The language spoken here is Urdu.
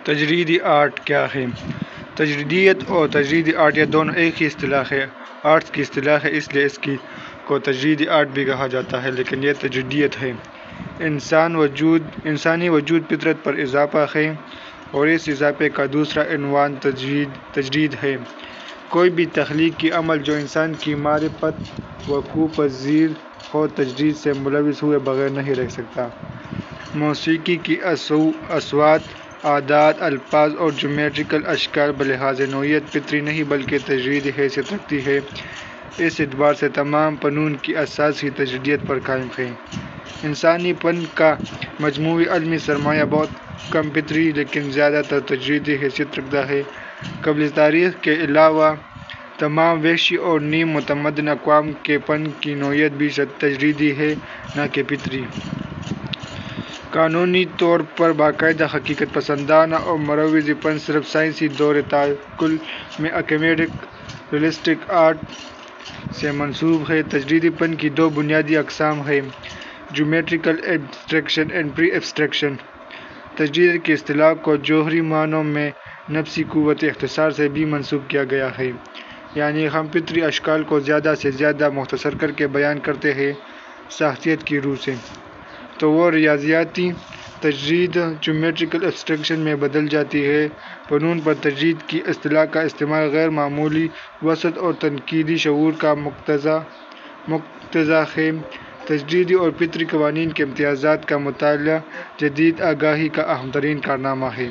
تجریدی آرٹ کیا ہے؟ تجریدیت اور تجریدی آرٹ یہ دونوں ایک ہی اصطلاح ہے، آرٹس کی اصطلاح ہے، اس لیے اس کو تجریدی آرٹ بھی کہا جاتا ہے، لیکن یہ تجریدیت ہے۔ انسانی وجود فطرت پر اضافہ ہے، اور اس اضافے کا دوسرا عنوان تجرید ہے۔ کوئی بھی تخلیقی عمل جو انسان کی معرفت وقوع پذیر ہو، تجرید سے ملوث ہوئے بغیر نہیں رہ سکتا۔ موسیقی کی اصوات، اعداد، الفاظ اور جیومیٹریکل اشکال بلحاظ نوعیت فطری نہیں بلکہ تجریدی حیثیت رکھتی ہیں۔ اس اعتبار سے تمام فنون کی اساس ہی تجریدیت پر قائم ہے۔ انسانی فن کا مجموعی علمی سرمایہ بہت کم فطری لیکن زیادہ تر تجریدی حیثیت رکھتا ہے۔ قبل تاریخ کے علاوہ تمام وحشی اور نیم متمدن اقوام کے فن کی نوعیت بھی تجریدی ہے، نہ کہ فطری۔ قانونی طور پر باقاعدہ حقیقت پسندانہ اور مروزی فن صرف سائنسی دور تعقل میں اکیڈمک ریئلسٹک آرٹ سے منسوب ہے۔ تجریدی فن کی دو بنیادی اقسام ہیں: جیومیٹریکل ایبسٹریکشن اور پری ایبسٹریکشن۔ تجرید کی اصطلاح کو جوہری معنوں میں نفسی قوت اختصار سے بھی منسوب کیا گیا ہے، یعنی ہم فطری اشکال کو زیادہ سے زیادہ مختصر کرکے بیان کرتے ہیں ساختیات کی روح سے، تو وہ ریاضیاتی تجرید جیومیٹریکل ایبسٹریکشن میں بدل جاتی ہے۔ فنون پر تجرید کی اصطلاح کا استعمال غیر معمولی وسعت اور تنقیدی شعور کا مقتضا ہے۔ تجریدی اور فطری قوانین کے امتزاج کا مطالعہ جدید آگاہی کا اہم ترین کارنامہ ہے۔